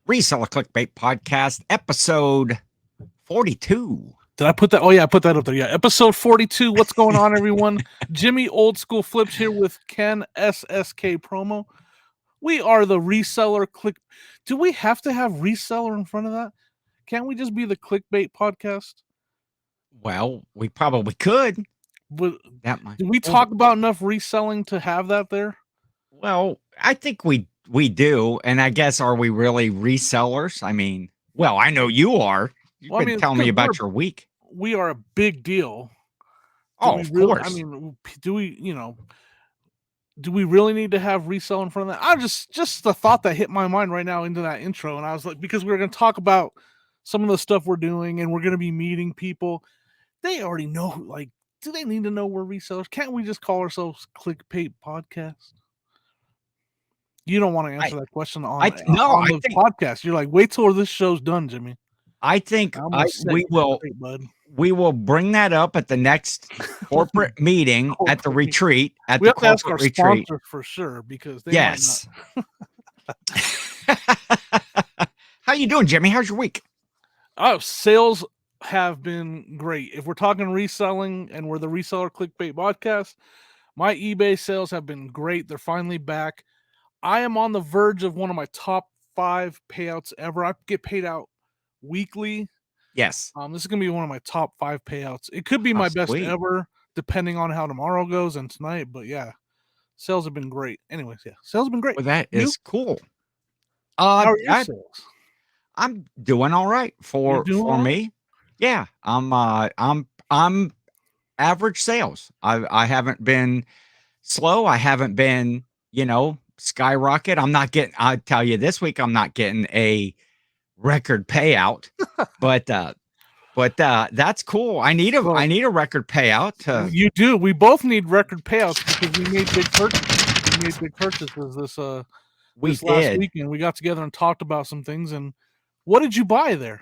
Reseller Clickbait Podcast, episode 42. Did I put that? Oh, yeah, I put that up there. Yeah, episode 42. What's going on, everyone? Jimmy Old School Flips here with Ken SSKPromo. We are the Reseller Click. Do we have to have reseller in front of that? Can't we just be the Clickbait Podcast? Well, we probably could. But That might. do we talk about enough reselling to have that there? Well, I think we do. And I guess, are we really resellers? I mean, well, I know you are. You've been telling me about your week. We are a big deal. Of course. I mean, do we really need to have resell in front of that? I just the thought that hit my mind right now into that intro, and I was like, because we're going to talk about some of the stuff we're doing, and we're going to be meeting people. They already know. Like, do they need to know we're resellers? Can't we just call ourselves Clickbait Podcast? You don't want to answer that question on the podcast. You're like, wait till this show's done, Jimmy. I think we will bring that up at the next corporate meeting at the retreat. We have to ask our sponsor for sure, because they yes. How you doing, Jimmy? How's your week? Oh, sales have been great. If we're talking reselling and we're the Reseller Clickbait Podcast, my eBay sales have been great. They're finally back. I am on the verge of one of my top 5 payouts ever. I get paid out weekly. Yes. This is going to be one of my top 5 payouts. It could be my best ever, depending on how tomorrow goes and tonight. But yeah, sales have been great. Anyways, yeah, sales have been great. Well, that is cool. How are your sales? I'm doing all right for me. Yeah, I'm average sales. I haven't been slow. I haven't been, skyrocket. I tell you, this week I'm not getting a record payout, but that's cool. I need a record payout. You do. We both need record payouts because we made big purchases. We made big purchases this last weekend. We got together and talked about some things. And what did you buy there?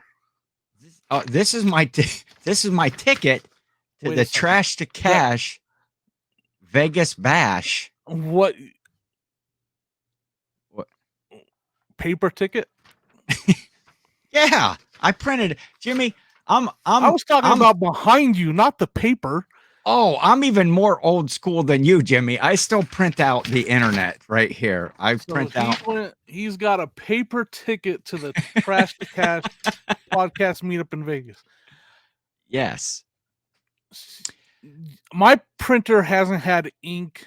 This is my ticket to the Trash to Cash Vegas Bash. What paper ticket? Yeah, I printed, Jimmy. I was talking about behind you, not the paper. Oh, I'm even more old school than you, Jimmy. I still print out the internet right here. He's got a paper ticket to the Trash to Cash podcast meetup in Vegas. Yes. My printer hasn't had ink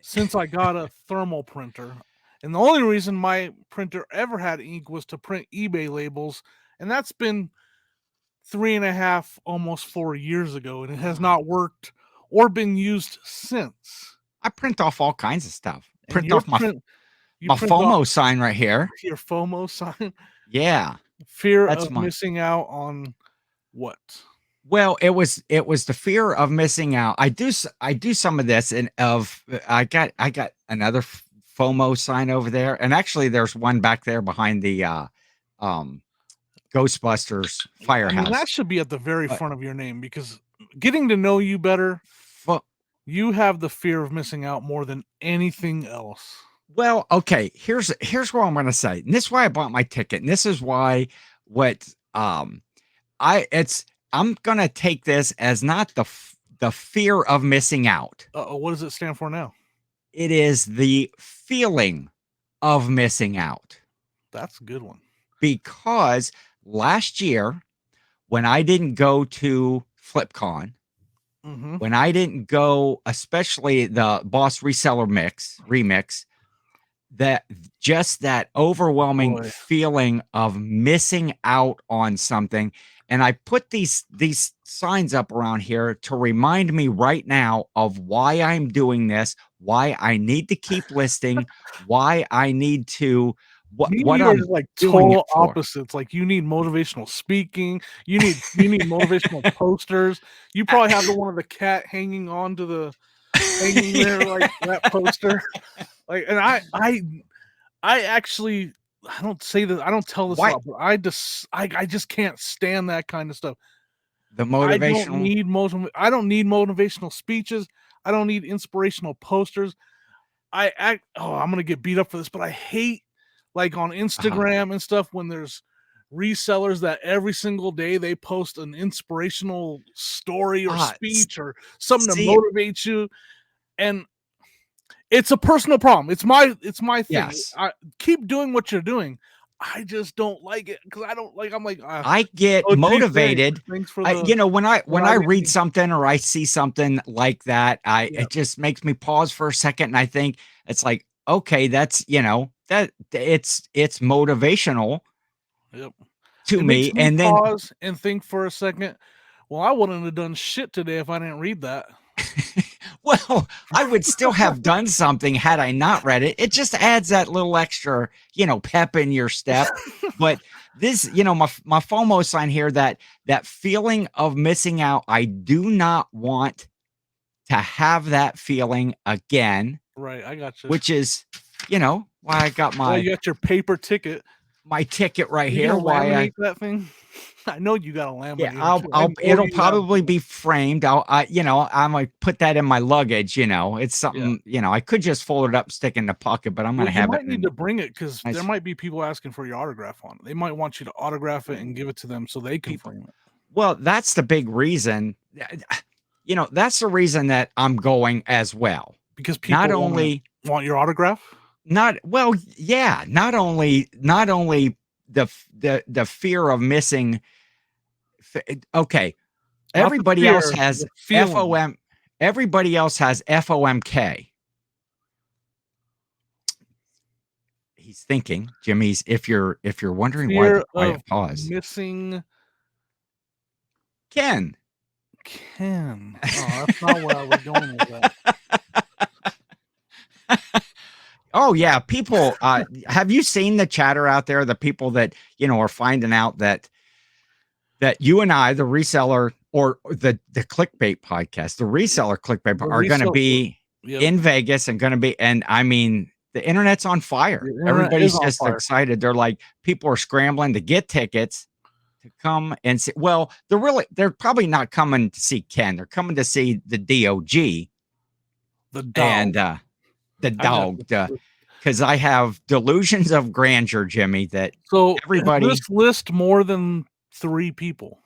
since I got a thermal printer. And the only reason my printer ever had ink was to print eBay labels. And that's been 3.5, almost 4 years ago. And it has not worked or been used since. I print off all kinds of stuff. Print off my FOMO sign right here. Your FOMO sign? Yeah. Fear of missing out on what? Well, it was the fear of missing out. I do some of this, and I got another FOMO sign over there, and actually there's one back there behind the Ghostbusters firehouse. I mean, that should be at the very front of your name, because getting to know you better, you have the fear of missing out more than anything else. Well, okay, here's what I'm going to say. And this is why I bought my ticket. And this is why I'm going to take this as not the fear of missing out. What does it stand for now? It is the feeling of missing out. That's a good one. Because last year, when I didn't go to FlipCon, when I didn't go, especially the Boss Reseller Remix, that overwhelming feeling of missing out on something. And I put these signs up around here to remind me right now of why I'm doing this, why I need to keep listing, why I need to what I'm like total opposites. Like, you need motivational speaking, you need motivational posters. You probably have the one of the cat hanging there like that poster. Like, and I actually, I don't say that, I don't tell this out, but I just can't stand that kind of stuff. The motivational. I don't need motivational speeches. I don't need inspirational posters. I'm gonna get beat up for this, but I hate like on Instagram and stuff, when there's resellers that every single day they post an inspirational story or speech or something to motivate you, and it's a personal problem. It's my thing. Yes. I keep doing what you're doing. I just don't like it because I don't like. I'm like, I get motivated. Thanks for the, you know, when I read something or I see something like that, it just makes me pause for a second, and I think it's like, okay, that's, you know, that it's motivational to me, and then pause and think for a second. Well, I wouldn't have done shit today if I didn't read that. Well, I would still have done something had I not read it. It just adds that little extra, you know, pep in your step. But this, you know, my FOMO sign here, that feeling of missing out, I do not want to have that feeling again. Right, I got you. Which is, you know, why I got my you got your paper ticket. My ticket right here. Why I that thing? I know you got a laminate. Yeah, it'll probably be framed. You know, I might put that in my luggage. You know, it's something. You know, I could just fold it up, stick it in the pocket, but I'm gonna have it. You might need to bring it because there might be people asking for your autograph on it. They might want you to autograph it and give it to them so they can frame it. Well, that's the big reason. You know, that's the reason that I'm going as well, because people not only want your autograph. Not only the fear of missing. Okay, everybody else has FOM. Everybody else has FOMK. He's thinking, Jimmy's. If you're wondering why the quiet pause, missing Ken. Oh, that's not where I was going with that. Oh yeah, people. Have you seen the chatter out there? The people that, you know, are finding out that you and I, the reseller or the clickbait podcast, the reseller clickbait, are going to be in Vegas and going to be. And I mean, the internet's on fire. Everybody's just excited. They're like, people are scrambling to get tickets to come and see. Well, they're probably not coming to see Ken. They're coming to see the DOG, the dog, and the dog. Because I have delusions of grandeur, Jimmy. That everybody. This list more than 3 people.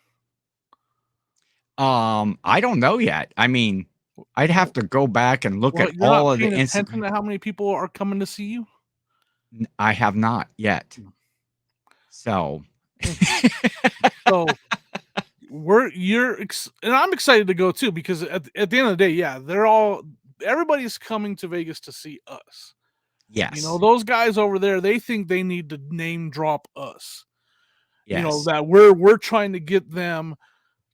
I don't know yet. I mean, I'd have to go back and look at all of the Instagram. How many people are coming to see you? I have not yet. So, and I'm excited to go too, because at the end of the day, everybody's coming to Vegas to see us. Yes. You know, those guys over there, they think they need to name drop us. Yes. You know, that we're trying to get them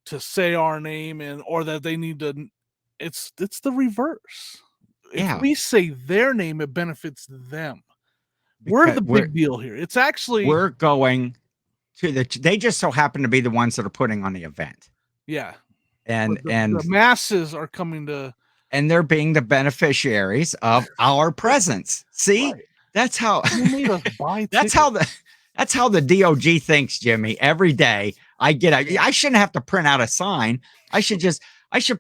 to say our name, or that they need to. It's the reverse. If we say their name, it benefits them. We're the big deal here. It's actually, we're going to they just so happen to be the ones that are putting on the event. Yeah. And the masses are coming to, and they're being the beneficiaries of our presence. See, that's how you made us buy that's how the DOG thinks, Jimmy. Every day I shouldn't have to print out a sign. I should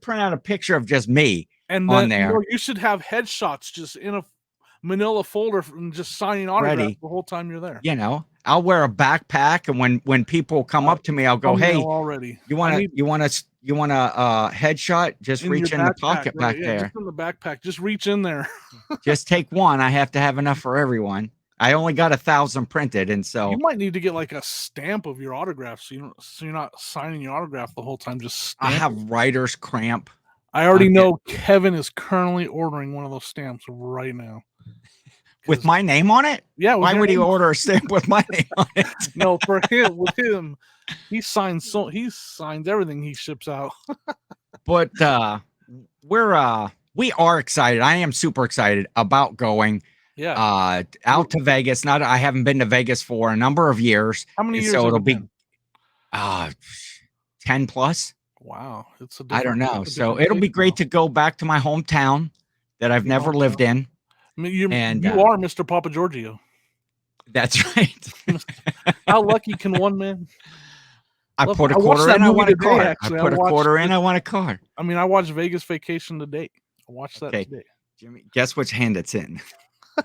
print out a picture of just me on there. You should have headshots just in a manila folder and just signing autographs the whole time you're there. You know, I'll wear a backpack, and when people come up to me, I'll go, "Hey, you want a headshot? Just reach in the pocket back there. Just in the backpack. Just reach in there. Just take one. I have to have enough for everyone. I only got 1,000 printed, and so you might need to get like a stamp of your autograph, so you're not signing your autograph the whole time. Just I have writer's cramp. I already know Kevin is currently ordering one of those stamps right now. With my name on it? Yeah. Why would he order a stamp with my name on it? No, for him, with him, he signs everything he ships out. But we are excited. I am super excited about going out to Vegas. I haven't been to Vegas for a number of years. How many years? So it'll be 10 plus. Wow. I don't know. So it'll be great to go back to my hometown that I've never lived in. I mean, you are Mr. Papa Giorgio. That's right. How lucky can one man? I put a quarter in, I want a car. I put a quarter in, I want a car. I mean, I watched Vegas Vacation today. I watched that today. Jimmy, guess which hand it's in?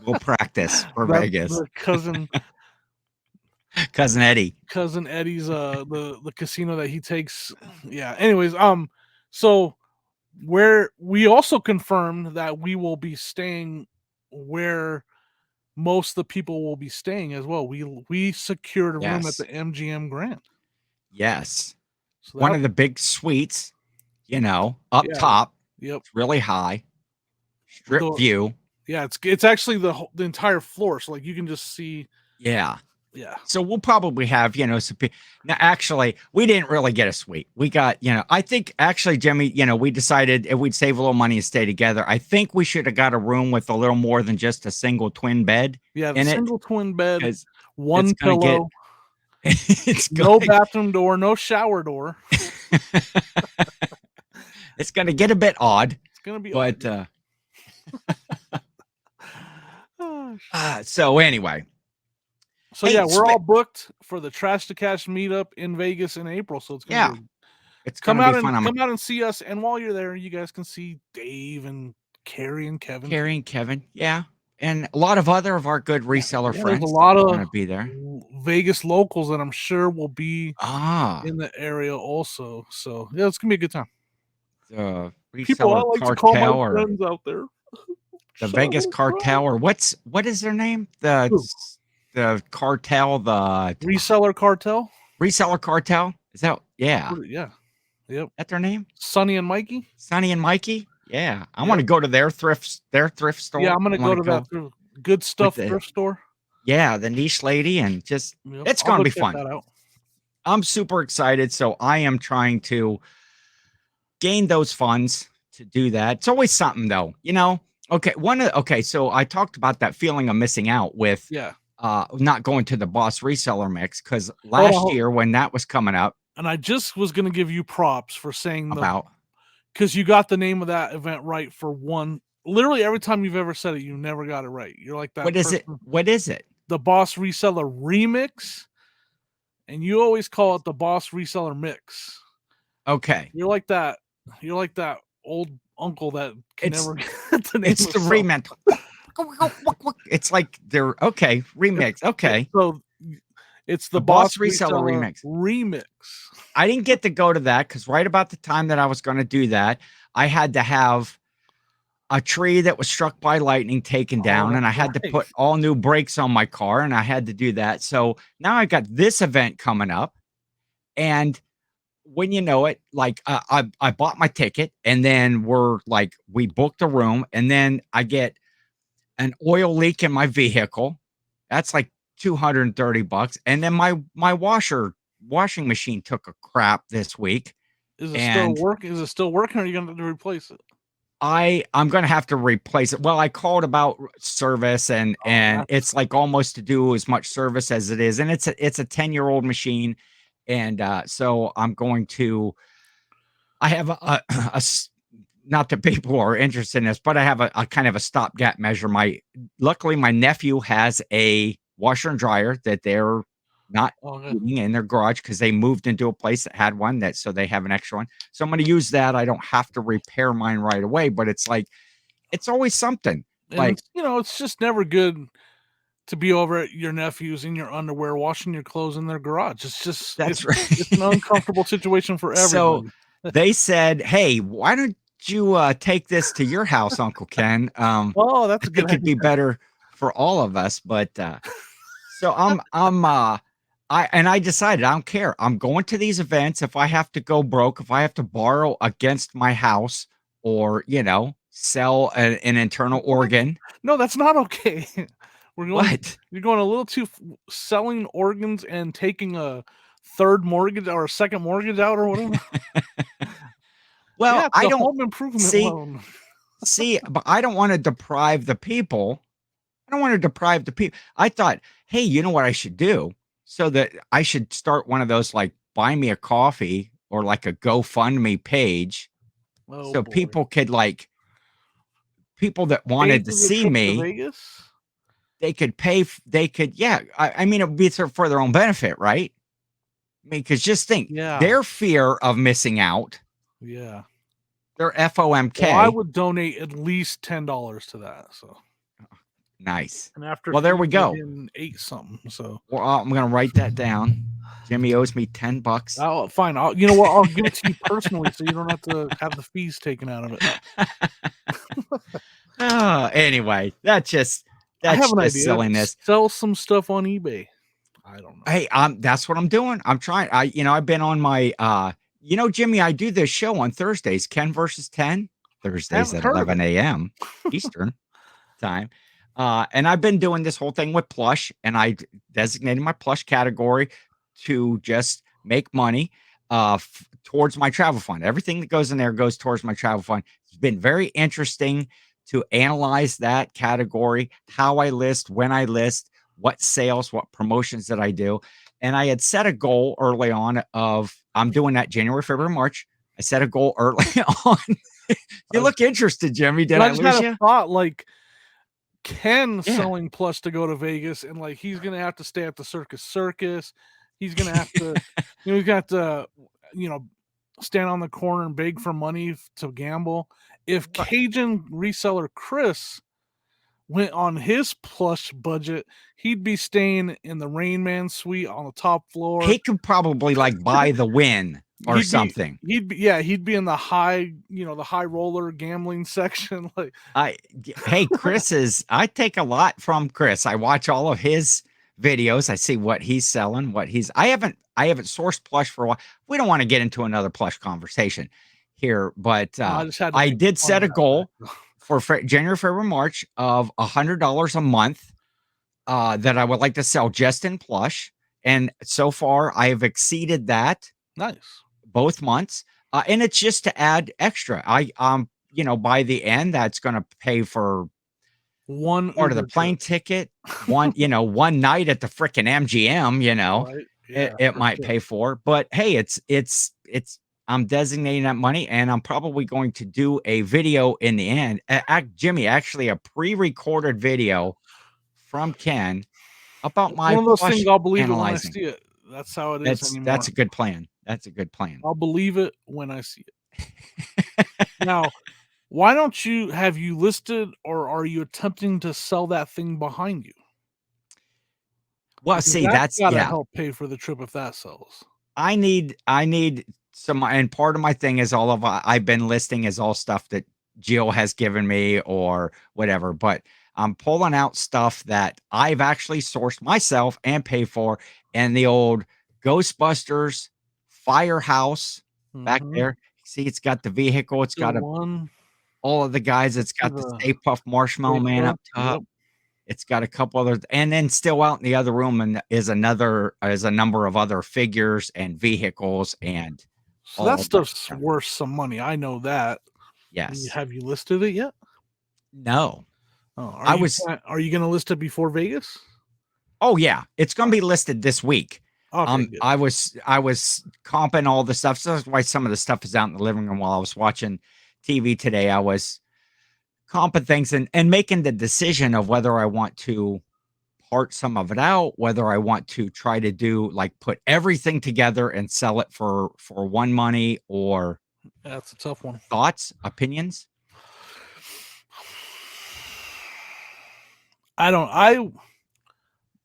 We'll practice for That's Vegas. the cousin Eddie. Cousin Eddie's the casino that he takes. Yeah. Anyways, so where we also confirmed that we will be staying where most of the people will be staying as well. We secured a room at Yes. the MGM Grand. Yes. So One that, of the big suites, up yeah, top. yep. It's really high. Strip The, view. yeah, it's actually the entire floor. So like you can just see. Yeah. Yeah. So we'll probably have, some now actually we didn't really get a suite. We got, I think actually, Jimmy, we decided if we'd save a little money and stay together, I think we should have got a room with a little more than just a single twin bed Yeah, the in it. single twin bed, Because it's one gonna get pillow, it's no going bathroom door, no shower door. it's gonna get a bit odd. It's gonna be odd. But Yeah. Oh, so anyway. so Hey, yeah, we're all booked for the Trash to Cash meetup in Vegas in April. So it's gonna be it's come gonna out be and fun. come out and see us. And while you're there, you guys can see Dave and Carrie and Kevin. Carrie and Kevin, yeah. And a lot of other of our good reseller There's friends a lot that are of gonna be there. Vegas locals that I'm sure will be Ah. in the area also. So yeah, it's gonna be a good time. The People I reseller like to call my cartel or friends out there. the Vegas cartel or what is their name? The cartel, the Reseller cartel. reseller cartel. Is that Yeah. Yep. That their name? Sonny and Mikey. Sonny and Mikey? Yeah. I Yep. want to go to their thrift store. Yeah, I'm gonna go to that good stuff the- thrift store. Yeah, the niche lady and just it's gonna be fun. That out. I'm super excited. So I am trying to gain those funds to do that. It's always something though, Okay, so I talked about that feeling of missing out with not going to the Boss reseller mix because last year when that was coming up. And I just was gonna give you props for saying because you got the name of that event right for one. Literally every time you've ever said it, you never got it right. You're like that. What is it? What is it? The Boss Reseller Remix. And you always call it the Boss Reseller Mix. Okay. You're like that old uncle that can never get the name. It's the remix. It's like they're okay. Remix. Okay. So it's the Boss Reseller Remix. I didn't get to go to that because right about the time that I was going to do that, I had to have a tree that was struck by lightning taken down, and I had to put all new brakes on my car, and I had to do that. So now I got this event coming up, and when you know it, like I bought my ticket, and then we booked a room, and then I get an oil leak in my vehicle. That's like $230, and then my washing machine took a crap this week. Is it still working? Is it still working? Or are you going to replace it? I'm going to have to replace it. Well, I called about service and it's like almost to do as much service as it is. And it's a 10-year-old machine. And so I'm going to, I have a not that people are interested in this, but I have a kind of a stopgap measure. Luckily my nephew has a washer and dryer that they're not using in their garage because they moved into a place that had one so they have an extra one. So I'm going to use that. I don't have to repair mine right away, but it's like, it's always something. And like, it's just never good to be over at your nephew's in your underwear, washing your clothes in their garage. It's just, it's an uncomfortable situation for everybody. So they said, hey, why don't you take this to your house, Uncle Ken? That's a good idea. It could be better for all of us. But so I decided I don't care. I'm going to these events. If I have to go broke, if I have to borrow against my house or, sell an internal organ. No, that's not okay. You're going a little too selling organs and taking a third mortgage or a second mortgage out or whatever. Well, I don't home improvement loan. See, but I don't want to deprive the people. I thought, hey, you know what I should do? So that I should start one of those like buy me a coffee or like a GoFundMe page. So people could people that wanted to see me, they could pay. I mean, it would be for their own benefit, right? I mean, because just think, their fear of missing out. Yeah. Their FOMK. Well, I would donate at least $10 to that. So Nice. And after Well, there we fees, we're go. getting 8 something. So Well, I'm gonna write that down. Jimmy owes me $10. I'll fine. You know what? I'll give it to you personally, so you don't have to have the fees taken out of it. Anyway, I have that's an just idea. silliness. Sell some stuff on eBay. I don't know. Hey, that's what I'm doing. I'm trying. I've been on my Jimmy, I do this show on Thursdays, Ken versus 10, Thursdays Haven't at heard of 11 it. a.m. Eastern time. And I've been doing this whole thing with plush, and designated my plush category to just make money towards my travel fund. Everything that goes in there goes towards my travel fund. It's been very interesting to analyze that category, how I list, when I list, what sales, what promotions that I do. And I had set a goal early on of I'm doing that January, February, March. I set a goal early on. You look interested, Jimmy. Did I I just lose had a you? thought, like Ken Yeah. selling plush to go to Vegas, and like he's gonna have to stay at the Circus. He's gonna have to, he's got to, you know, stand on the corner and beg for money to gamble. If Cajun reseller Chris went on his plush budget, he'd be staying in the Rain Man suite on the top floor. He could probably like buy the win or something. He'd be in the high, the high roller gambling section. Like, Hey, I take a lot from Chris. I watch all of his videos. I see what he's selling, I haven't sourced plush for a while. We don't want to get into another plush conversation here, but I just had to I make did fun set of a that goal fact. for January, February, March of $100 a month that I would like to sell just in plush. And so far, I have exceeded that Nice. both months. And it's just to add extra. By the end, that's going to pay for One part of the Uber plane trip. ticket, one night at the frickin' MGM, Right? Yeah, it for might sure. pay for. But hey, I'm designating that money, and I'm probably going to do a video in the end. Jimmy, actually, a pre-recorded video from Ken about It's my one of those things plush I'll believe it when I analyzing. see it. That's how it is That's anymore. a good plan. That's a good plan. I'll believe it when I see it. Now, why don't you have you listed, or are you attempting to sell that thing behind you? Well, Because see, that's that's gotta yeah. help pay for the trip if that sells. I need some, and part of my thing is I've been listing is all stuff that Jill has given me or whatever, but I'm pulling out stuff that I've actually sourced myself and paid for, and the old Ghostbusters firehouse back Mhm. there. See, it's got the vehicle, it's The got one all of the guys, I it's see got the the Stay Puft Marshmallow Stay Man up Puft, top. yep. It's got a couple other, and then still out in the other room and is a number of other figures and vehicles and So that all of that stuff's stuff. worth some money. I know that. Yes. Have you listed it yet? No. Oh, I was are you gonna list it before Vegas? Oh yeah, it's gonna be listed this week. Okay, good. I was comping all the stuff. So that's why some of the stuff is out in the living room while I was watching TV today. I was comping things and making the decision of whether I want to part some of it out, whether I want to try to do like put everything together and sell it for one money, or That's a tough one. thoughts, opinions. I don't I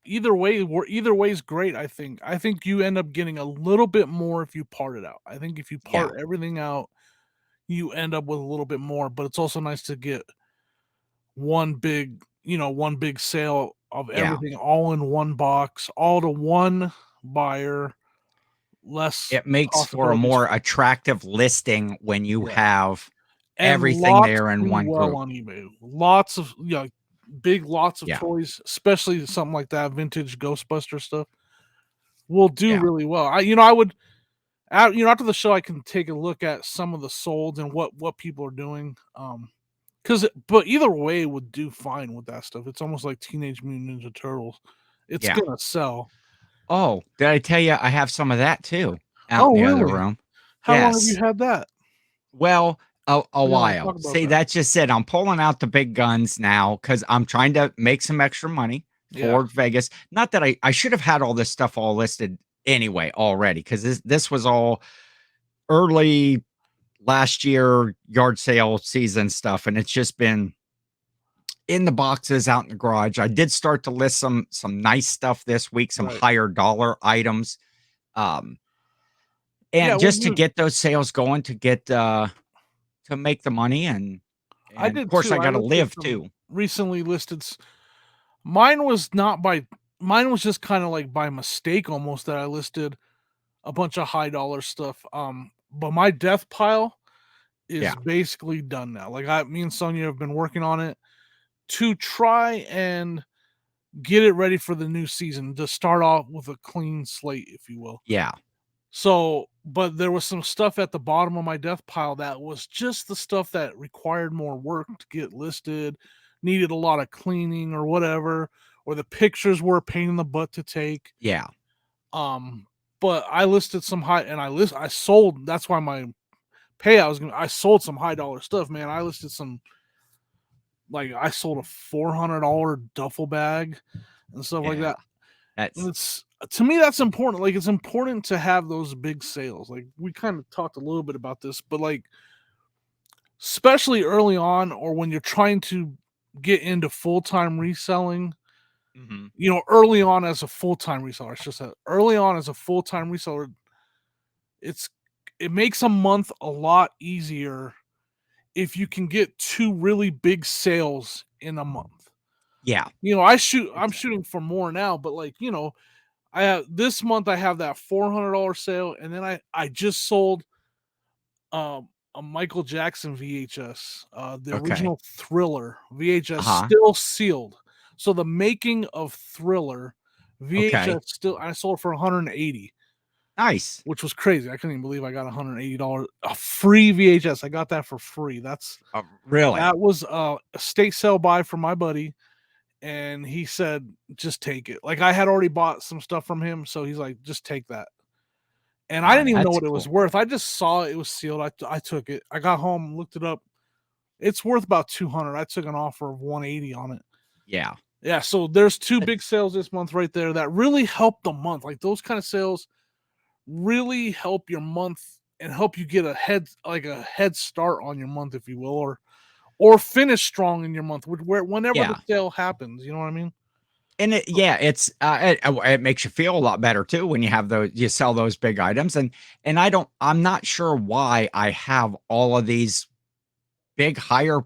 either way is great. I think you end up getting a little bit more if you part it out. I think if you Yeah. part everything out, you end up with a little bit more, but it's also nice to get one big sale of Yeah. everything all in one box, all to one buyer, less It makes for a possibilities. more attractive listing when you Yeah. have And everything lots there in do one well group. on eBay. Lots of, big lots of Yeah. toys, especially something like that vintage Ghostbuster stuff will do Yeah. really well. I would after the show I can take a look at some of the sold and what people are doing. But either way would do fine with that stuff. It's almost like Teenage Mutant Ninja Turtles. It's Yeah. gonna sell. Oh, did I tell you I have some of that too out in Oh, the other really? room? How long have you Yes. had that? Well, a We don't while. talk about See, that. that's just it. I'm pulling out the big guns now because I'm trying to make some extra money Yeah. for Vegas. Not that I should have had all this stuff all listed anyway already, because this was all early last year yard sale season stuff, and it's just been in the boxes out in the garage. I did start to list some nice stuff this week, some Right. higher dollar items. Um, Yeah, and well, just to get those sales going, to make the money, I and of did course too. I I got to listed live some too. recently listed. Mine was not by. Mine was just kind of like by mistake almost that I listed a bunch of high dollar stuff. But my death pile Yeah, is basically done now. Like me and Sonia have been working on it to try and get it ready for the new season to start off with a clean slate, if you will. yeah, So, but there was some stuff at the bottom of my death pile that was just the stuff that required more work to get listed, needed a lot of cleaning or whatever, or the pictures were a pain in the butt to take. yeah. Um, but I listed some high and I sold, that's why my payout was I sold some high dollar stuff, man. I listed some, like I sold a $400 duffel bag and stuff like Yeah. that. And That's it's, to me, that's important. Like it's important to have those big sales. Like we kind of talked a little bit about this, but like especially early on or when you're trying to get into full-time reselling, mhm. early on as a full-time reseller, it's just early on as a full-time reseller, it's it makes a month a lot easier if you can get two really big sales in a month. Yeah, I'm exactly. shooting for more now, but like, I have this month I have that $400 sale, and then I just sold a Michael Jackson VHS, the Okay. original Thriller VHS, Uh-huh. still sealed. So the making of Thriller Okay. VHS still, I sold for 180, Nice. which was crazy. I couldn't even believe I got $180 a free VHS. I got that for free. Really? That was a estate sale buy for my buddy, and he said, "Just take it." Like I had already bought some stuff from him, so he's like, "Just take that." And I didn't even know That's what it was cool. worth. I just saw it was sealed. I took it. I got home, looked it up. It's worth about 200. I took an offer of 180 on it. Yeah. Yeah, so there's two big That's sales this month right there that really help the month. Like those kind of sales really help your month and help you get a head start on your month, if you will, or finish strong in your month, whenever the yeah. sale happens. You know what I mean? And it makes you feel a lot better too when you sell those big items, and I'm not sure why I have all of these big higher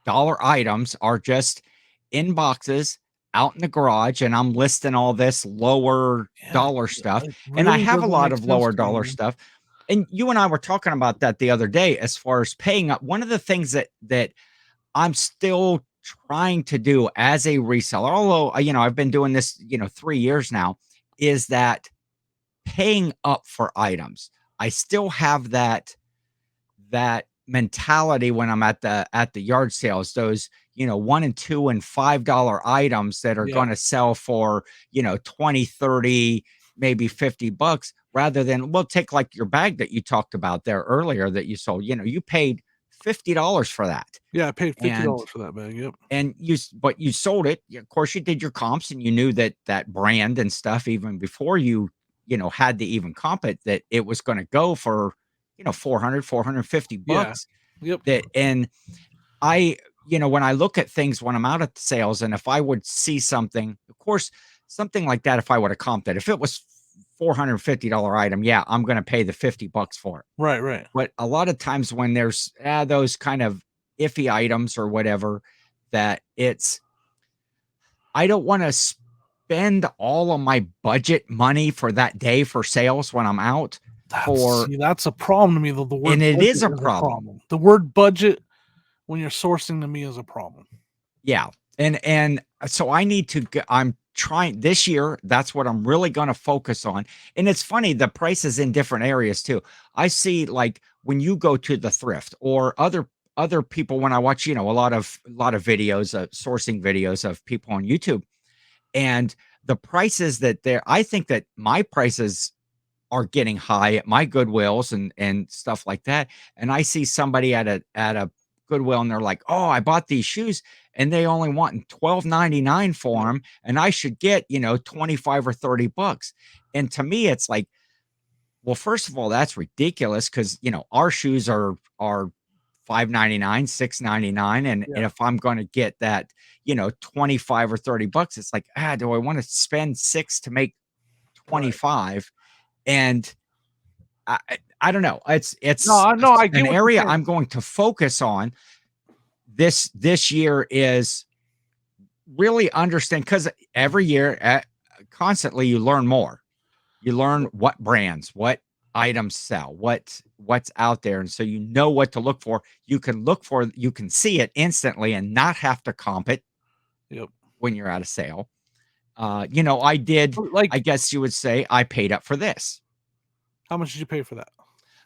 dollar items are just in boxes out in the garage, and I'm listing all this lower Yeah, dollar stuff, it and I really have a doesn't lot make of sense lower to me, dollar man. stuff. And you and I were talking about that the other day as far as paying up. One of the things that I'm still trying to do as a reseller, although I've been doing this 3 years now, is that paying up for items. I still have that mentality when I'm at the yard sales, those, $1 and $2 and $5 items that are Yeah, gonna sell for, 20, 30, maybe $50, rather than we'll take like your bag that you talked about there earlier that you sold, you paid $50 for that. yeah. I paid And $50 for that bag. Yep. but you sold it. Of course, you did your comps and you knew that brand and stuff even before had to even comp it, that it was going to go for, 400, 450 Yeah. bucks. Yep. That, and I, when I look at things when I'm out at the sales, and if I would see something, of course, something like that, if I would have comped it, if it was $450 item, yeah, I'm going to pay the $50 for it. Right. Right. But a lot of times when there's those kind of iffy items or whatever, that I don't want to spend all of my budget money for that day for sales when I'm out for, That's a problem to me, though. The and word it is budget a is a problem. problem. The word budget when you're sourcing to me is a problem. Yeah. And so I need to I'm trying this year, that's what I'm really going to focus on. And it's funny, the prices in different areas too. I see, like, when you go to the thrift or other people, when I watch, a lot of videos, sourcing videos of people on YouTube, and the prices that I think that my prices are getting high at my Goodwills and stuff like that. And I see somebody at a Goodwill and they're like, "Oh, I bought these shoes and they only want $12.99 for Right. them, and I should get, 25 or 30 bucks." And to me, it's like, well, first of all, that's ridiculous because, our shoes are $5.99, $6.99, and if I'm going to get that, 25 or $30, it's like, do I want to spend 6 to make 25? And I don't know. It's No, I get an what you're area saying. I'm going to focus on this year, is really understand, because every year, constantly, you learn more. You learn what brands, what items sell, what's out there, and so you know what to look for. You can see it instantly and not have to comp it Yep. when you're at a sale. I did. Like, I guess you would say I paid up for this. how much did you pay for that?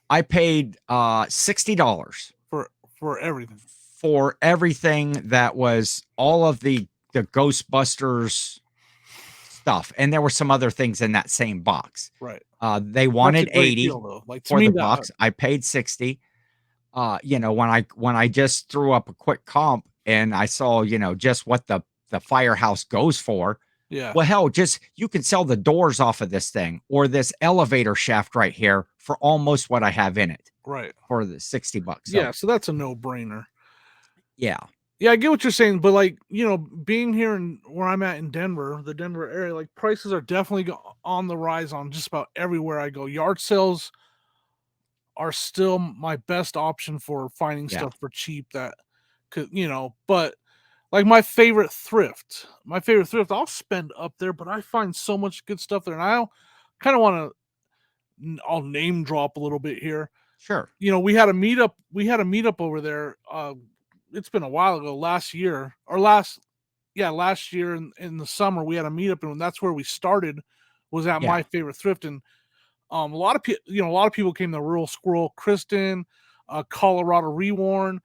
I paid $60 for everything. for everything that was all of the Ghostbusters stuff, and there were some other things in that same box. Right. They That's a wanted great 80 deal, though. Like, to for me, the that box. I paid 60. When I just threw up a quick comp and I saw, just what the firehouse goes for. yeah. Well, hell, just you can sell the doors off of this thing, or this elevator shaft right here, for almost what I have in it, Right. for the $60. Yeah, so that's a no-brainer. Yeah. Yeah, I get what you're saying, but, like, being here in where I'm at in Denver, the Denver area, like, prices are definitely on the rise on just about everywhere I go. Yard sales are still my best option for finding Yeah. stuff for cheap that could, but, like, my favorite thrift, I'll spend up there, but I find so much good stuff there, and I kind of want to, I'll name drop a little bit here. Sure. We had a meetup over there. It's been a while ago, last year in the summer. We had a meetup, and that's where we started, was at my favorite thrift. And a lot of people came to Rural Squirrel, Kristen, Colorado Reworn,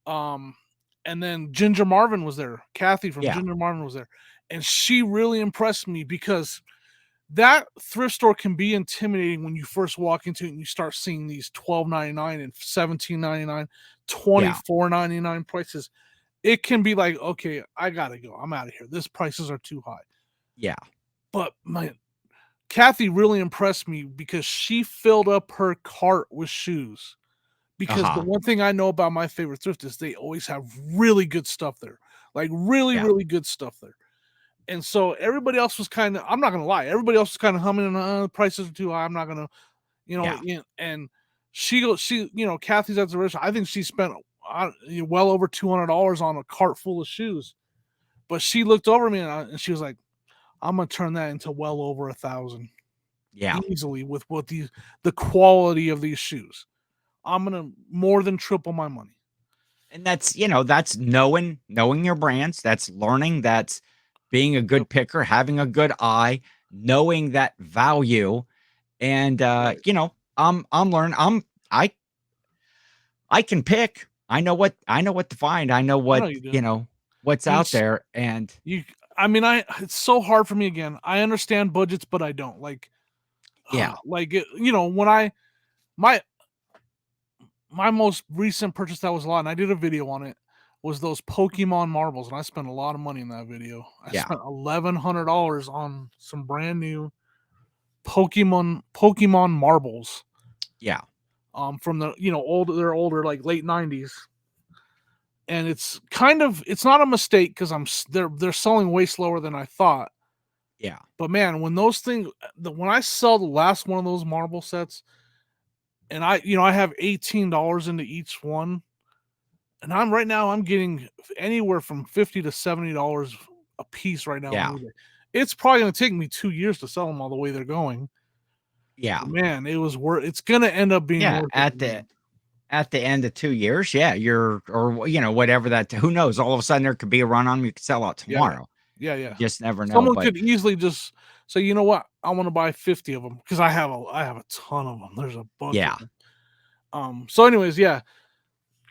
and then Ginger Marvin was there. Kathy from Ginger Marvin was there, and she really impressed me, because that thrift store can be intimidating when you first walk into it and you start seeing these $12.99 and $17.99, $24.99 prices. It can be like, okay, I gotta go. I'm out of here. These prices are too high. Yeah. But Kathy really impressed me, because she filled up her cart with shoes. Because the one thing I know about my favorite thrift is they always have really good stuff there. Like, really, really good stuff there. And so everybody else was kind of, I'm not going to lie, everybody else was kind of humming, the prices are too high. I'm not going to, and Kathy's at the restaurant. I think she spent well over $200 on a cart full of shoes. But she looked over me and she was like, I'm going to turn that into well over $1,000. Yeah. Easily, with what the quality of these shoes. I'm going to more than triple my money. And that's, that's knowing your brands, that's learning, that's being a good picker, having a good eye, knowing that value. And I'm learning. I can pick. I know what to find. I know what, what's out there. And it's so hard for me. Again, I understand budgets, but I don't like, when my most recent purchase that was a lot, and I did a video on it, was those Pokemon marbles, and I spent a lot of money in that video. I spent $1,100 on some brand new Pokemon marbles. Yeah. From the they're older, like late 90s. And it's not a mistake, because they're selling way slower than I thought. Yeah. But man, when I sell the last one of those marble sets, and I have $18 into each one, and I'm getting anywhere from $50 to $70 a piece right now. Yeah. It's probably going to take me 2 years to sell them all the way they're going. Yeah. But man, it's going to end up being worth it. At the end of 2 years, whatever that, who knows? All of a sudden there could be a run on them, you could sell out tomorrow. Yeah. You just never know. Someone could easily just say, you know what, I want to buy 50 of them, because I have a ton of them. There's a bunch of them. So anyways,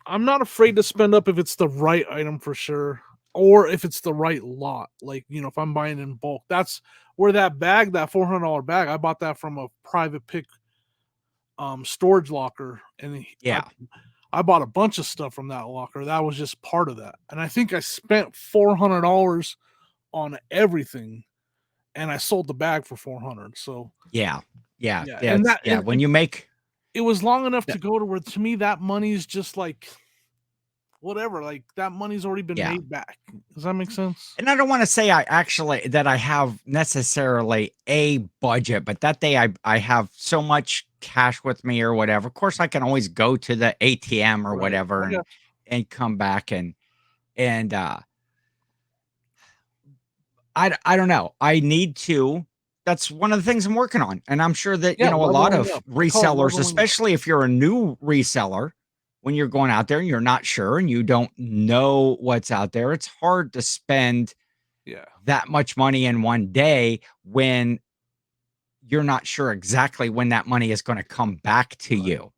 I'm not afraid to spend up if it's the right item, for sure, or if it's the right lot. Like, if I'm buying in bulk. That's where that $400 bag, I bought that from a private pick storage locker, and I bought a bunch of stuff from that locker. That was just part of that. And I think I spent $400 on everything, and I sold the bag for $400. So when you make, it was long enough to go to where, to me, that money is just like, whatever. Like that money's already been Yeah. made back. Does that make sense? And I don't want to say that I have necessarily a budget, but that day I have so much cash with me or whatever. Of course, I can always go to the ATM or Right. whatever I got and come back and I don't know. I need to. That's one of the things I'm working on, and I'm sure that yeah, a lot leveling of up. I call it resellers, leveling up. especially if you're a new reseller, when you're going out there and you're not sure and you don't know what's out there, it's hard to spend Yeah. that much money in one day when you're not sure exactly when that money is going to come back to Right. you.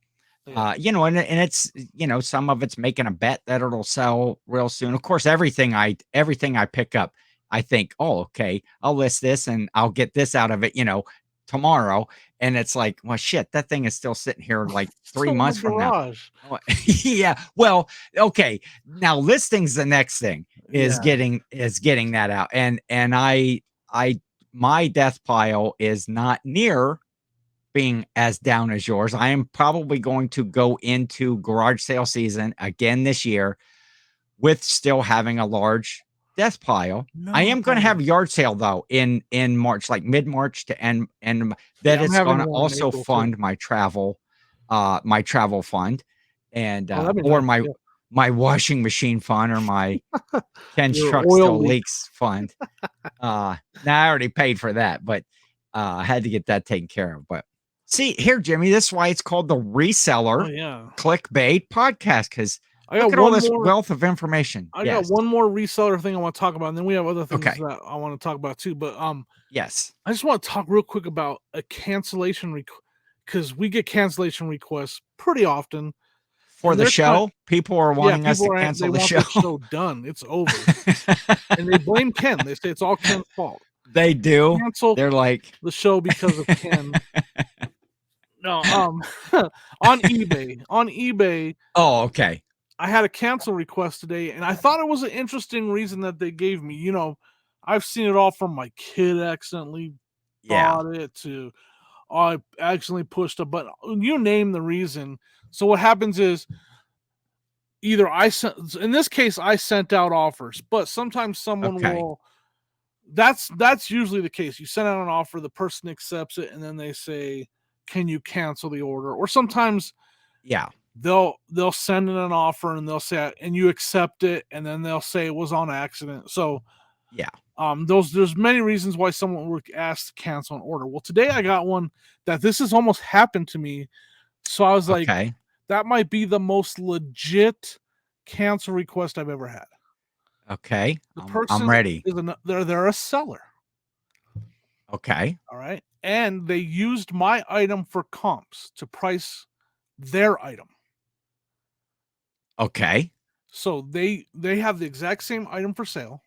Yeah. And it's some of it's making a bet that it'll sell real soon. Of course, everything I pick up, I think, oh, okay, I'll list this and I'll get this out of it, tomorrow. And it's like, well, shit, that thing is still sitting here like 3 Still in the months from now. garage. Oh, yeah. Well, okay. Now listing's the next thing is Yeah. getting that out. And my death pile is not near being as down as yours. I am probably going to go into garage sale season again this year with still having a large death pile. I am going to have a yard sale though in March, like mid-March to end, and that Yeah, I'm is going having to one in also April too. fund my travel fund and Oh, that'd be or nice. Yeah. my washing machine fund or my Ken's Your truck oil still leak. leaks fund. Now I already paid for that, but I had to get that taken care of. But see here, Jimmy, this is why it's called the Oh Reseller yeah. Clickbait Podcast, because I look got at all one this more. wealth of information. I got Yes. one more reseller thing I want to talk about, and then we have other things Okay. that I want to talk about too. But Yes. I just want to talk real quick about a cancellation because we get cancellation requests pretty often. For And the they're show, people are wanting us to people cancel they the want show. the show done. It's over. And they blame Ken. They say it's all Ken's fault. They do. Cancel They're like the show because of Ken. No, on eBay, oh, okay. I had a cancel request today, and I thought it was an interesting reason that they gave me. I've seen it all from my kid accidentally Yeah. bought it to I accidentally pushed a button. You name the reason. So what happens is either in this case I sent out offers, but sometimes someone Okay. will. That's usually the case. You send out an offer, the person accepts it, and then they say, "Can you cancel the order?" Or sometimes Yeah. they'll send in an offer and they'll say, and you accept it, and then they'll say it was on accident. So Yeah. there's many reasons why someone would ask to cancel an order. Well, today I got one that this has almost happened to me. So I was like, Okay. that might be the most legit cancel request I've ever had. Okay. The I'm person ready. is they're a seller. Okay. All right. And they used my item for comps to price their item. Okay. So they have the exact same item for sale,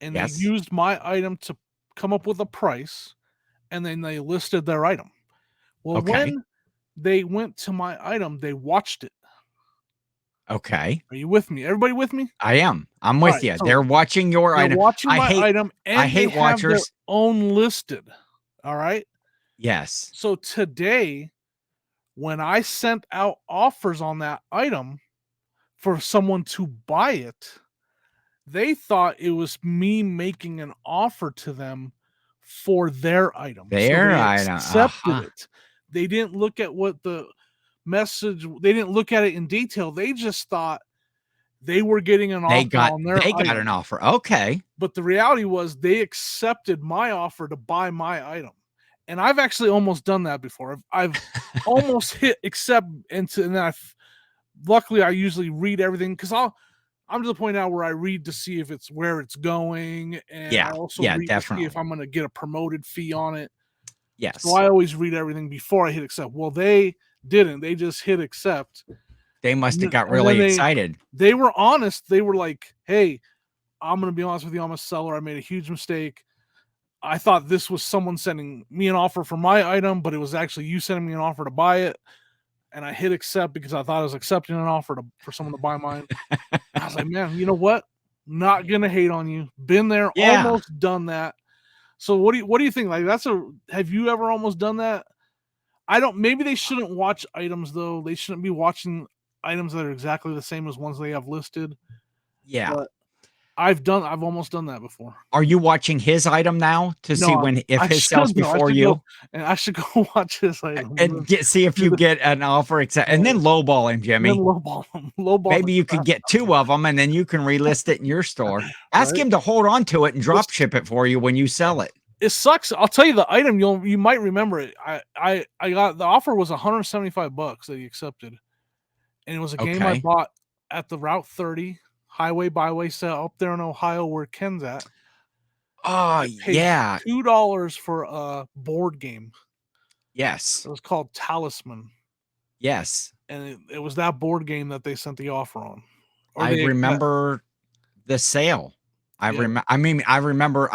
and Yes. they used my item to come up with a price, and then they listed their item. Well, Okay. when they went to my item, they watched it. Okay. Are you with me? Everybody with me? I am. I'm with you. So They're watching your they're item. watching I my hate item, and hate they have their watchers. own listed. All right. Yes. So today, when I sent out offers on that item for someone to buy it, they thought it was me making an offer to them for their item. So Their they item. accepted it. They didn't look at what the message, they didn't look at it in detail. They just thought they were getting an offer on their They got item. an offer. Okay. But the reality was they accepted my offer to buy my item. And I've actually almost done that before. I've almost hit accept and then luckily I usually read everything because I'm to the point now where I read to see if it's where it's going, and I also read to see if I'm going to get a promoted fee on it. Yes. So I always read everything before I hit accept. Well, they didn't. They just hit accept. They must have got really excited. They were honest. They were like, "Hey, I'm going to be honest with you. I'm a seller. I made a huge mistake. I thought this was someone sending me an offer for my item, but it was actually you sending me an offer to buy it. And I hit accept because I thought I was accepting an offer for someone to buy mine." I was like, man, you know what? Not gonna hate on you. Been there, almost done that. So what do you think? Like have you ever almost done that? Maybe they shouldn't watch items though. They shouldn't be watching items that are exactly the same as ones they have listed. Yeah. But I've almost done that before. Are you watching his item now to see No, when if I his sells should though. before you? I should go watch his items And see if do you the get an offer, and then lowball him, and then Jimmy. lowball them, lowball the Maybe you could crap get 2 of them, and then you can relist it in your store. Ask right? him to hold on to it and drop It's ship it for you when you sell it. It sucks. I'll tell you the item, you might remember it. I got the offer was $175 that he accepted, and it was a game I Okay. bought at the Route 30 highway byway sale up there in Ohio where Ken's at. Oh, I paid yeah. $2 for a board game. Yes. It was called Talisman, Yes. and it was that board game that they sent the offer on. Or I remember the sale. I remember.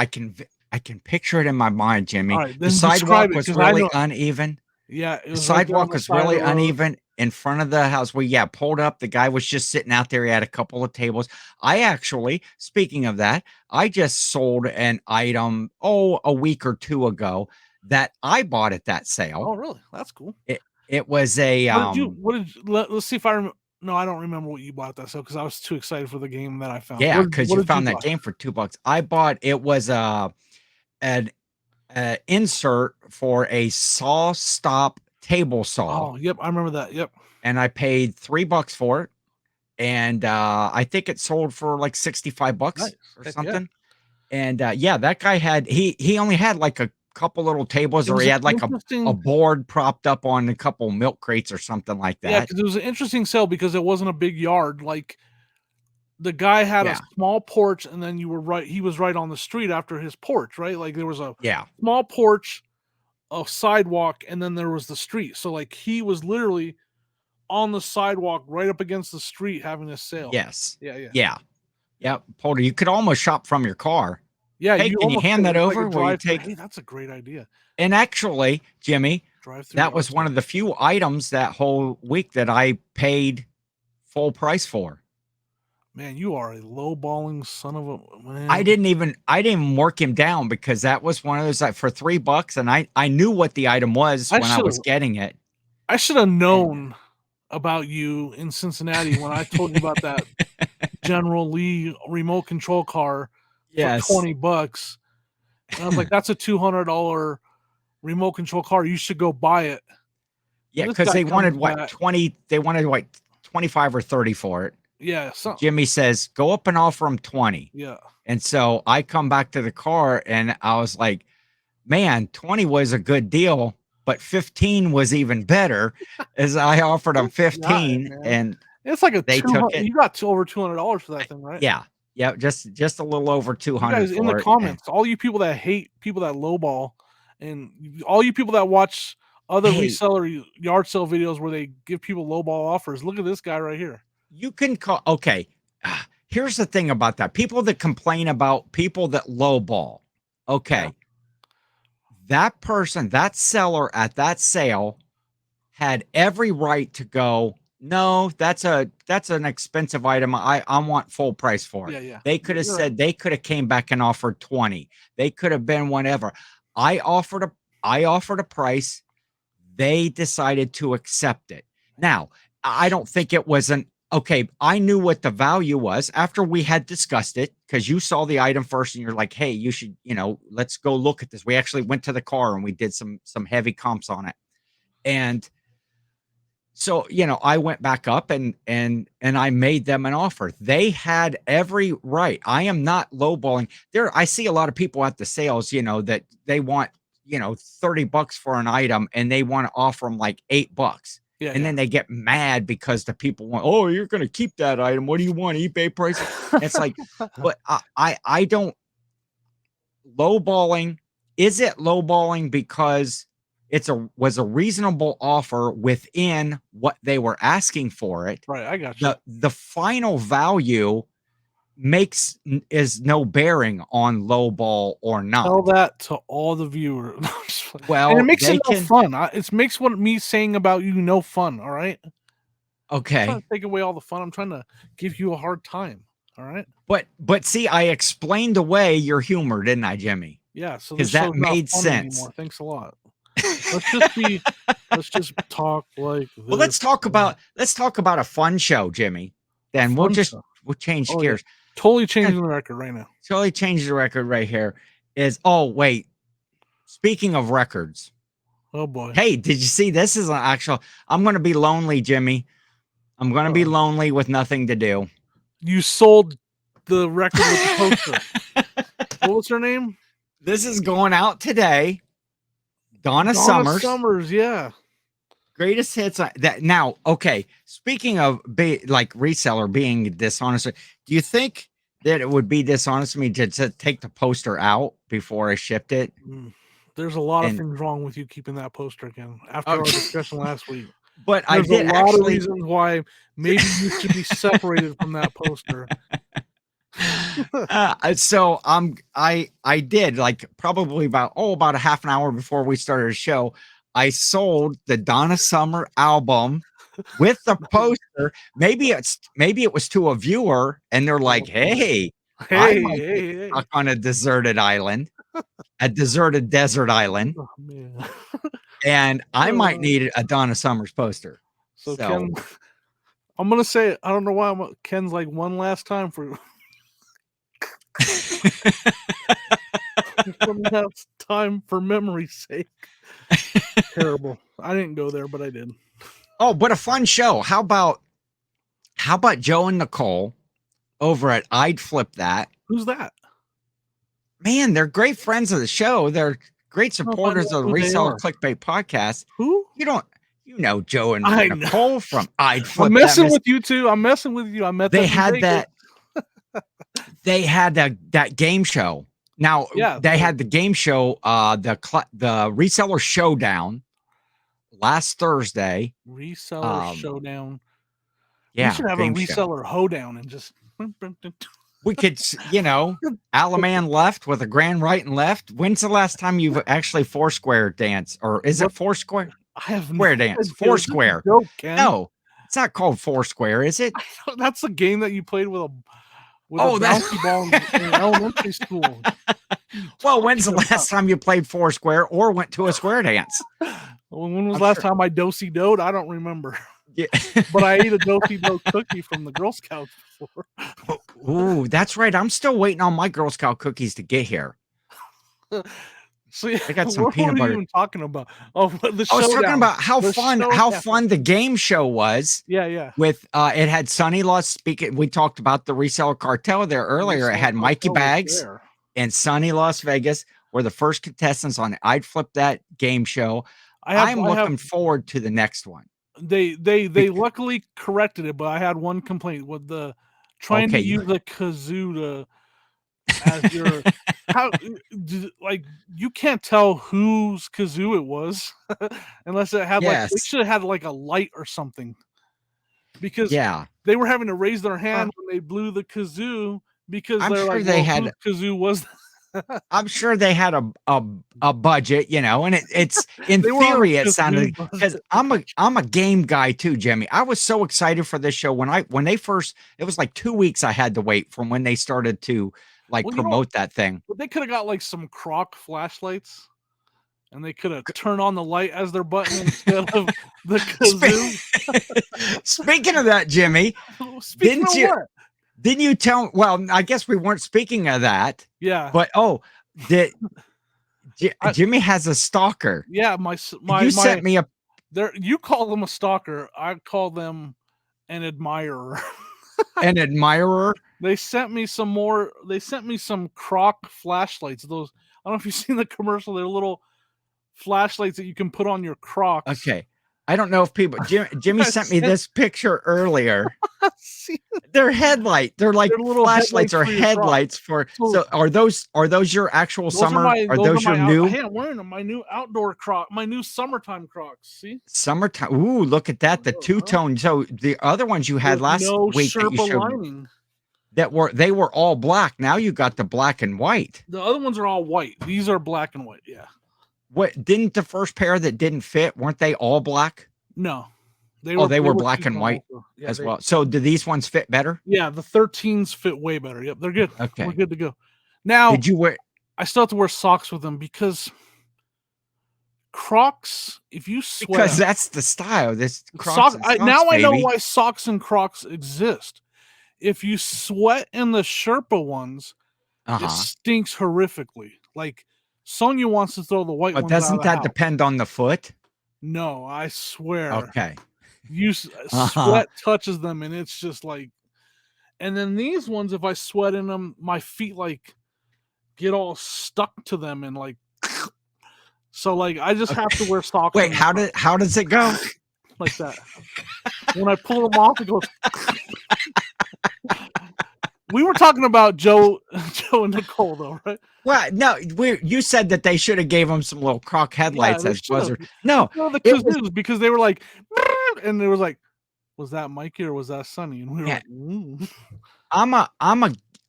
I can picture it in my mind, Jimmy. All right, The then sidewalk describe it was because I really know. uneven. Yeah, it The was right there on sidewalk the was side of really the road. uneven in front of the house. We pulled up. The guy was just sitting out there. He had a couple of tables. I actually, speaking of that, I just sold an item a week or two ago that I bought at that sale. Oh, really? That's cool. It was a let's see if I remember. No, I don't remember what you bought that sale because I was too excited for the game that I found. yeah, because you What did found that buy? game for $2. I bought it was an insert for a saw stop table saw. Oh, yep, I remember that. Yep. And I paid $3 for it. And I think it sold for like $65 Nice. or Heck something. Yeah. And that guy had he only had like a couple little tables, or he had like a board propped up on a couple milk crates or something like that. Yeah, because it was an interesting sale because it wasn't a big yard. Like the guy had a small porch, and then he was right on the street after his porch, right? Like there was a small porch, a sidewalk, and then there was the street. So like he was literally on the sidewalk right up against the street having a sale. Yes. Yeah. Porter, you could almost shop from your car. Yeah, hey, can you hand that over? Will you take? Hey, that's a great idea. And actually, Jimmy, that was one of the few items that whole week that I paid full price for. Man, you are a lowballing son of a man. I didn't work him down because that was one of those for $3, and I knew what the item was when I was getting it. I should have known about you in Cincinnati when I told you about that General Lee remote control car for $20. And I was like, that's a $200 remote control car. You should go buy it. Yeah, because they wanted 20, they wanted 25 or 30 for it. Yeah. Jimmy says, go up and offer him 20. Yeah. And so I come back to the car and I was like, man, 20 was a good deal, but 15 was even better, as I offered them 15 and it's like they took it. You got over $200 for that thing, right? Yeah. Yeah. Just a little over 200. You guys in the comments, all you people that hate people that lowball, and all you people that watch other reseller yard sale videos where they give people lowball offers, look at this guy right here. You can call. Okay. Here's the thing about that. People that complain about people that lowball. Okay. Yeah. That person, that seller at that sale had every right to go, no, that's an expensive item. I want full price for it. Yeah. They could have said, they could have came back and offered 20. They could have been whatever. I offered a price. They decided to accept it. Now, I don't think it was okay, I knew what the value was after we had discussed it, because you saw the item first and you're like, hey, you should, let's go look at this. We actually went to the car and we did some heavy comps on it. And so, I went back up and I made them an offer. They had every right. I am not lowballing. I see a lot of people at the sales, that they want, $30 for an item and they want to offer them like $8. Yeah, and then they get mad because the people want, oh, you're going to keep that item. What do you want? eBay price? It's like, but I don't lowballing. Is it lowballing because was a reasonable offer within what they were asking for it? Right. I got you. The final value is no bearing on lowball or not. Tell that to all the viewers. Well, and it makes it no fun. It makes what me saying about you no fun. All right. Okay. I'm trying to take away all the fun. I'm trying to give you a hard time. All right. But see, I explained away your humor, didn't I, Jimmy? Yeah. So because that made sense. Anymore. Thanks a lot. let's just talk like this. Well, let's talk about a fun show, Jimmy. Then we'll change gears. Yeah. Totally changing the record right now. Totally change the record right here. Wait. Speaking of records. Oh boy. Hey, did you see this is an actual I'm gonna be lonely, Jimmy. I'm gonna be lonely with nothing to do. You sold the record with the poster. What was her name? This is going out today. Donna Summers, yeah. Greatest hits. Okay. Speaking of reseller being dishonest, do you think that it would be dishonest of me to take the poster out before I shipped it? There's a lot of things wrong with you keeping that poster again after our discussion last week. But there's a lot of reasons why maybe you should be separated from that poster. So I did probably about a half an hour before we started the show. I sold the Donna Summer album with the poster. Maybe it was to a viewer, and they're like, "Hey, I might get stuck on a deserted island, a deserted desert island, and I might need a Donna Summers poster." So Ken, I'm gonna say I don't know why Ken's like one last time for. One last time for memory's sake. Terrible. I didn't go there, but I did. Oh, but a fun show. How about Joe and Nicole over at I'd Flip That? Who's that? Man, they're great friends of the show. They're great supporters of the Reseller Clickbait podcast. Who? You know Joe and Nicole from I'd Flip That. I'm messing with you too. I'm messing with you. I met them. They had that game show. Now they had the game show, the Reseller Showdown last Thursday. Reseller Showdown. Yeah, we should have a reseller hoedown and just. We could, Alaman left with a grand right and left. When's the last time you've actually Foursquare dance, or is it Foursquare? I have Square dance. Foursquare. No, it's not called Foursquare, is it? That's a game that you played with a bouncy ball in elementary school. Well, when's the last time you played Foursquare or went to a square dance? When was the last time I do-si-doed? I don't remember. Yeah. But I ate a do-si-do cookie from the Girl Scouts before. Ooh, that's right. I'm still waiting on my Girl Scout cookies to get here. So I got some peanut butter. What are you even talking about? Oh, the show. I was talking about how fun the game show was. Yeah. With it had Sonny Lost speaking. We talked about the Reseller Cartel there earlier. It had Mikey Bags and Sonny Las Vegas were the first contestants on I'd Flip That game show. I'm looking forward to the next one. They luckily corrected it, but I had one complaint with the trying to use the kazoo as your you can't tell whose kazoo it was unless it had they should have had a light or something, because they were having to raise their hand when they blew the kazoo because whose kazoo was that? I'm sure they had a budget, and it's in theory it sounded, because I'm a game guy too, Jimmy. I was so excited for this show when they first, it was like 2 weeks I had to wait from when they started to promote that thing. But they could have got some Croc flashlights, and they could have turned on the light as their button instead of the kazoo. Speaking of that, Jimmy, didn't you tell? Well, I guess we weren't speaking of that. Yeah. But Jimmy has a stalker. Yeah, you sent me a. You call them a stalker. I call them an admirer. An admirer. They sent me some more. They sent me some Croc flashlights. Those, I don't know if you've seen the commercial. They're little flashlights that you can put on your Crocs. Okay. I don't know if people. Jimmy sent me this picture earlier. They're headlight. They're little flashlights or headlights for. So are those your actual summer? Are those your new? Hey, I'm wearing them. My new outdoor Croc. My new summertime Crocs. See. Summertime. Ooh, look at that. The two-tone. So the other ones you had last week that you showed lining. They were all black. Now you got the black and white. The other ones are all white. These are black and white. Yeah. What didn't the first pair that didn't fit? Weren't they all black? No, they were black and white as well. So do these ones fit better? Yeah, the 13s fit way better. Yep, they're good. Okay, we're good to go. Now, did you wear? I still have to wear socks with them because Crocs, if you sweat because that's the style. This Crocs sock, and socks, now I know baby. why socks and Crocs exist. If you sweat in the Sherpa ones, it stinks horrifically. Like Sonia wants to throw the white But ones out of doesn't the that house. depend on the foot? No, I swear. Okay. You sweat touches them, and it's just like. And then these ones, if I sweat in them, my feet like get all stuck to them and like. So like I just have to wear socks. Wait, how does it go? Like that. When I pull them off, it goes. We were talking about Joe and Nicole, though, right? Well, no, you said that they should have gave them some little croc headlights as buzzer. No, the kazoos, because they were like, and they were like, was that Mikey or was that Sonny? And we were like,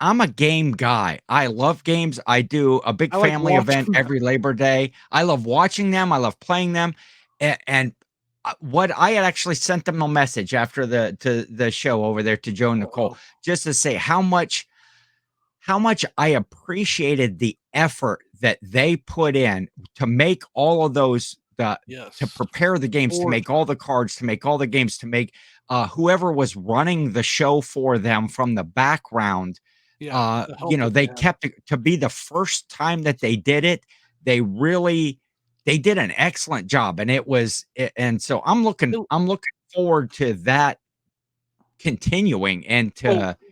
I'm a game guy. I love games. I do a big family event every Labor Day. I love watching them. I love playing them. And what I had actually sent them a message after the show over there to Joe and Nicole, just to say how much I appreciated the effort that they put in to make all of those, to prepare the games, to make all the cards, to make all the games, to make whoever was running the show for them from the background. They kept it to be the first time that they did it. They did an excellent job, and and so I'm looking forward to that continuing. And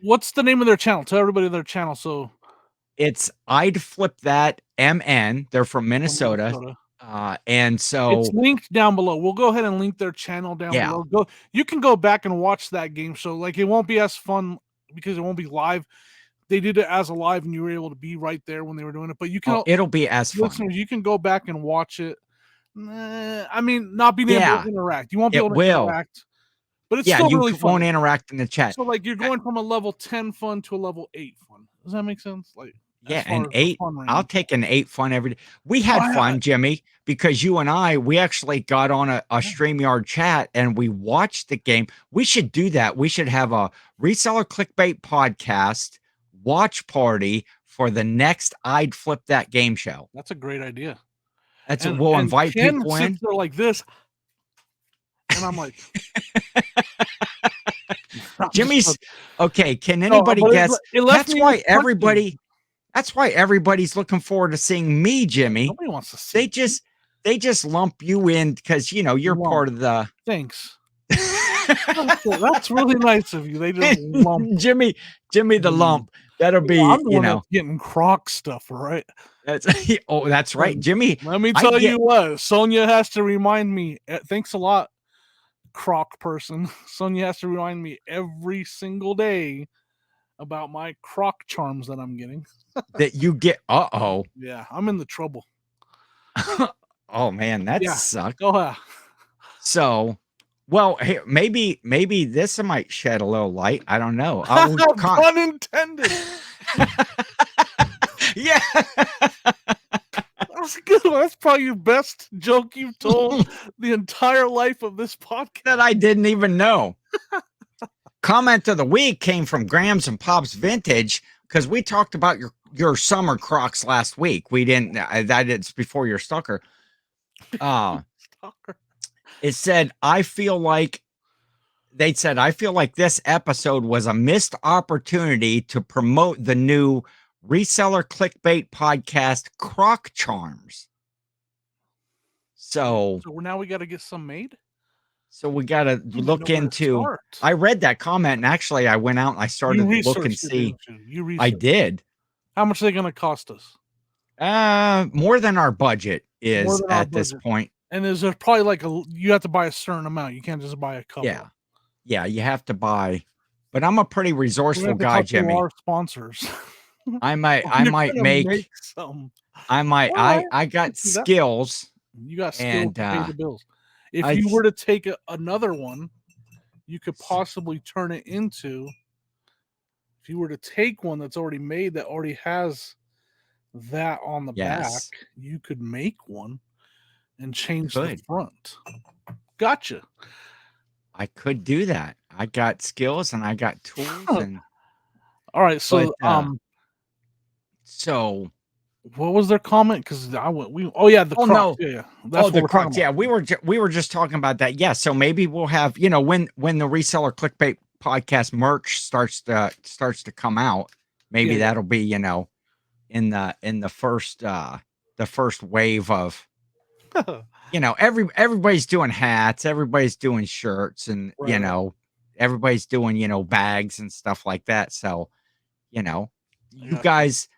what's the name of their channel? Tell everybody their channel. So it's I'd Flip That MN. They're from Minnesota. And so it's linked down below. We'll go ahead and link their channel down below. You can go back and watch that game show. Like, it won't be as fun because it won't be live. They did it as a live, and you were able to be right there when they were doing it. But you can, it'll be as fun. Listeners, you can go back and watch it. I mean, not being able to interact. You won't be able to interact. But it's still really fun. You won't interact in the chat. So, like, you're going from a level 10 fun to a level 8 fun. Does that make sense? Like, an 8. I'll take an 8 fun every day. We had fun, Jimmy, because you and we actually got on a StreamYard chat and we watched the game. We should do that. We should have a Reseller Clickbait podcast watch party for the next I'd Flip That game show. That's a great idea. We'll invite people in. They're like this. And I'm like, Jimmy's okay. Can anybody guess? That's why everybody's looking forward to seeing me, Jimmy. Nobody wants to see. They just lump you in because you're part of the. Thanks. That's really nice of you. They just lump Jimmy the lump. That'll be I'm the one that's getting Croc stuff, right? That's right, Jimmy. Let me tell you what. Sonia has to remind me. Thanks a lot, Croc person. Sonia has to remind me every single day about my Croc charms that I'm getting. That you get. Yeah, I'm in the trouble. Oh man, that sucks. So, well, hey, maybe this might shed a little light. I don't know. Pun intended. Yeah. That's good. That's probably your best joke you've told the entire life of this podcast. That I didn't even know. Comment of the week came from Grams and Pop's Vintage, because we talked about your summer Crocs last week. We didn't. It's before your stalker. It said, I feel like this episode was a missed opportunity to promote the new Reseller Clickbait podcast, Croc Charms. So now we got to get some made. So we got to look into. I read that comment, and actually, I went out and I started to look and see. I did. How much are they going to cost us? More than our budget is at this point. And is there probably like you have to buy a certain amount? You can't just buy a couple. Yeah, you have to buy. But I'm a pretty resourceful guy, Jimmy. Our sponsors. I might make some. I got skills. You got skills to pay the bills. If you were to take another one, you could possibly turn it into. If you were to take one that's already made, that already has that on the back, you could make one and change the front. Gotcha. I could do that. I got skills and I got tools. And all right, so so What was their comment? Because I went. Oh yeah, the Oh Crocs. no. Yeah. That's Oh, what the we're talking Crocs. about. Yeah, we were just talking about that. Yeah, so maybe we'll have, when the reseller clickbait podcast merch starts to come out, maybe Yeah. that'll be, in the first wave of, everybody's doing hats, everybody's doing shirts, and Right. everybody's doing, bags and stuff like that. So, you know, you Yeah. guys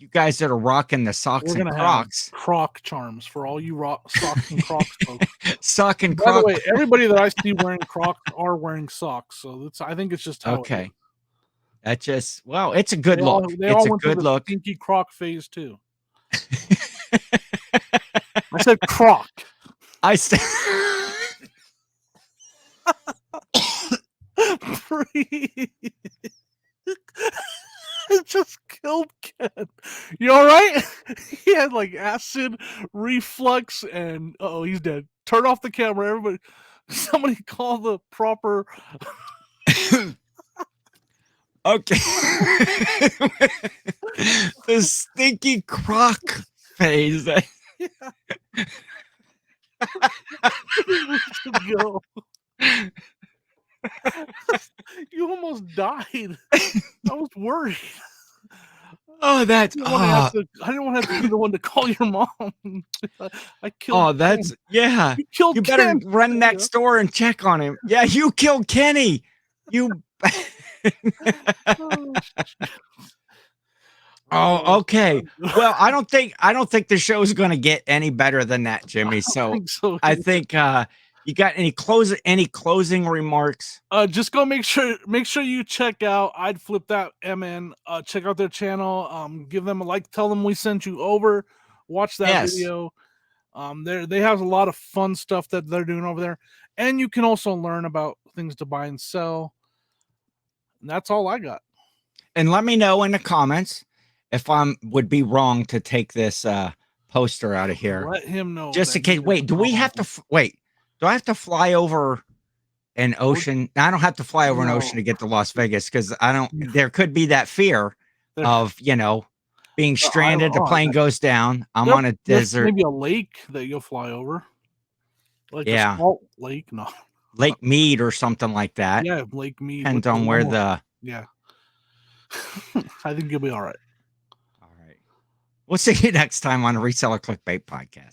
you guys that are rocking the socks We're and gonna have Crocs, Croc charms for all you socks and Crocs folks. sock and By the Croc. way, everybody that I see wearing Crocs are wearing socks, so I think it's just how it is. Okay. That just, well, it's a good look. They It's all a went through good the look. stinky Croc phase too. I said Croc. I st- It just killed Ken. You all right? He had like acid reflux, and he's dead. Turn off the camera, everybody. Somebody call the proper. Okay. The stinky Croc phase. Yeah. We should go. You almost died. I was worried. Oh, that's I didn't want to have to be the one to call your mom. I killed. oh, that's Ken. yeah. You killed. You better Ken. run next door and check on him. Yeah, you killed Kenny. You Oh, okay. Well, I don't think the show's going to get any better than that, Jimmy. So so I think you got any closing remarks? just go make sure you check out I'd Flip That MN. Check out their channel. Give them a like. Tell them we sent you over. Watch that Yes. video. They have a lot of fun stuff that they're doing over there, and you can also learn about things to buy and sell. And that's all I got. And let me know in the comments if would be wrong to take this poster out of here. Let him know. Just that in case. he is Wait, do we have to wait? Do I have to fly over an ocean? I don't have to fly over an ocean to get to Las Vegas, because I don't. There could be that fear of being stranded. The plane goes down. I'm on a desert. Maybe a lake that you'll fly over, like a salt lake. No, Lake Mead or something like that. Yeah, Lake Mead. Depends on where the. Yeah. I think you'll be all right. All right. We'll see you next time on the Reseller Clickbait Podcast.